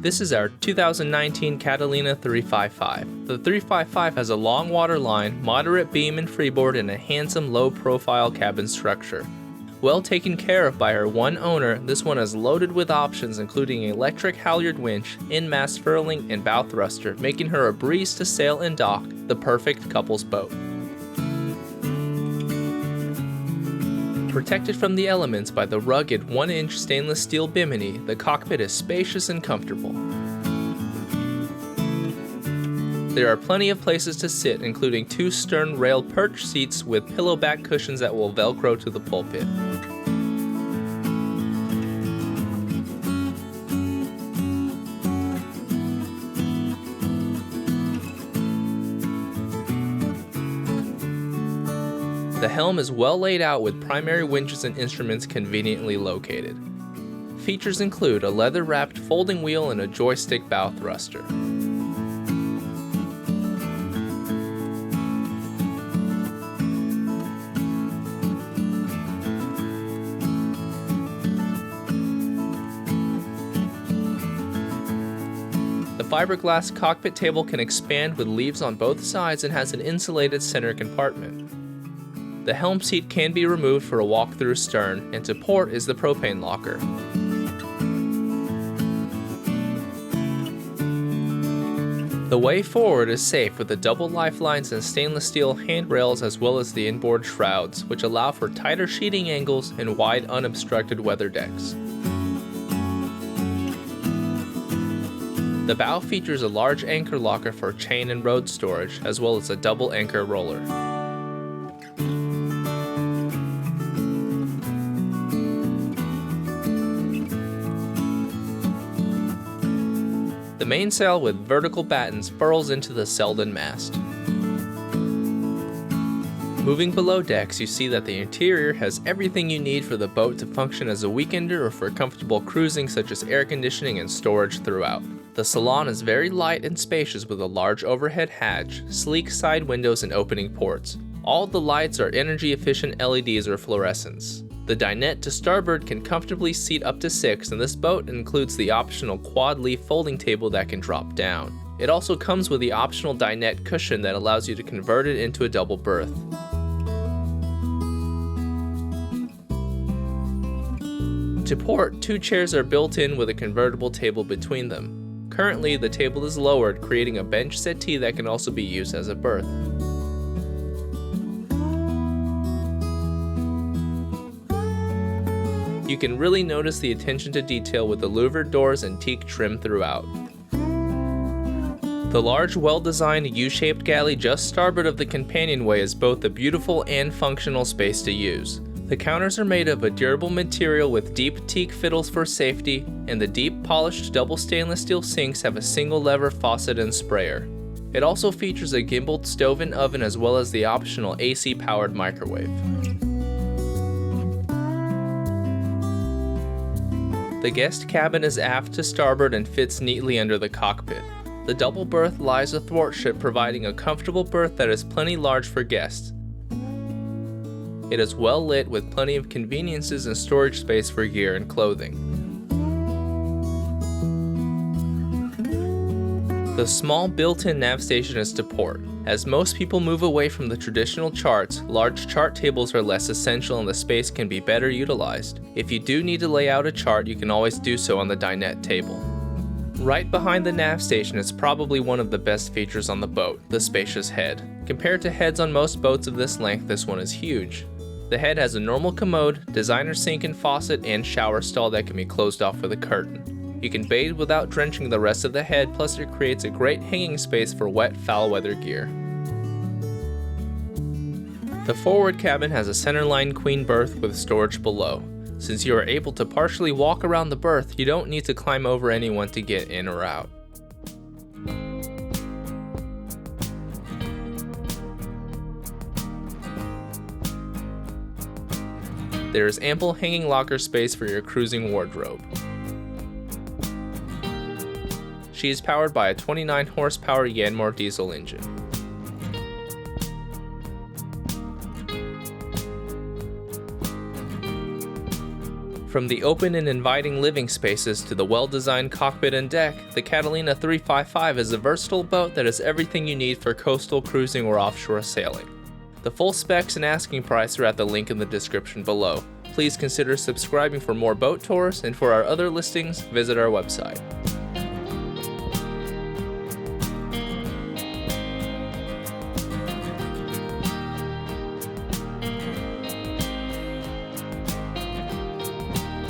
This is our 2019 Catalina 355. The 355 has a long water line, moderate beam and freeboard, and a handsome low-profile cabin structure. Well taken care of by her one owner, this one is loaded with options including electric Halyard winch, in-mast furling, and bow thruster, making her a breeze to sail and dock, the perfect couple's boat. Protected from the elements by the rugged 1-inch stainless steel bimini, the cockpit is spacious and comfortable. There are plenty of places to sit, including 2 stern rail perch seats with pillow back cushions that will velcro to the pulpit. The helm is well laid out with primary winches and instruments conveniently located. Features include a leather-wrapped folding wheel and a joystick bow thruster. The fiberglass cockpit table can expand with leaves on both sides and has an insulated center compartment. The helm seat can be removed for a walk-through stern, and to port is the propane locker. The way forward is safe with the double lifelines and stainless steel handrails as well as the inboard shrouds, which allow for tighter sheeting angles and wide unobstructed weather decks. The bow features a large anchor locker for chain and road storage, as well as a double anchor roller. The mainsail with vertical battens furls into the Selden mast. Moving below decks, you see that the interior has everything you need for the boat to function as a weekender or for comfortable cruising, such as air conditioning and storage throughout. The salon is very light and spacious with a large overhead hatch, sleek side windows, and opening ports. All the lights are energy-efficient LEDs or fluorescents. The dinette to starboard can comfortably seat up to 6, and this boat includes the optional quad-leaf folding table that can drop down. It also comes with the optional dinette cushion that allows you to convert it into a double berth. To port, 2 chairs are built in with a convertible table between them. Currently, the table is lowered, creating a bench settee that can also be used as a berth. You can really notice the attention to detail with the louvered doors and teak trim throughout. The large, well-designed U-shaped galley just starboard of the companionway is both a beautiful and functional space to use. The counters are made of a durable material with deep teak fiddles for safety, and the deep polished double stainless steel sinks have a single lever faucet and sprayer. It also features a gimbaled stove and oven as well as the optional AC-powered microwave. The guest cabin is aft to starboard and fits neatly under the cockpit. The double berth lies athwartship, providing a comfortable berth that is plenty large for guests. It is well lit with plenty of conveniences and storage space for gear and clothing. The small built-in nav station is to port. As most people move away from the traditional charts, large chart tables are less essential and the space can be better utilized. If you do need to lay out a chart, you can always do so on the dinette table. Right behind the nav station is probably one of the best features on the boat, the spacious head. Compared to heads on most boats of this length, this one is huge. The head has a normal commode, designer sink and faucet, and shower stall that can be closed off with a curtain. You can bathe without drenching the rest of the head, plus it creates a great hanging space for wet, foul weather gear. The forward cabin has a centerline queen berth with storage below. Since you are able to partially walk around the berth, you don't need to climb over anyone to get in or out. There is ample hanging locker space for your cruising wardrobe. She is powered by a 29 horsepower Yanmar diesel engine. From the open and inviting living spaces to the well-designed cockpit and deck, the Catalina 355 is a versatile boat that has everything you need for coastal cruising or offshore sailing. The full specs and asking price are at the link in the description below. Please consider subscribing for more boat tours, and for our other listings, visit our website.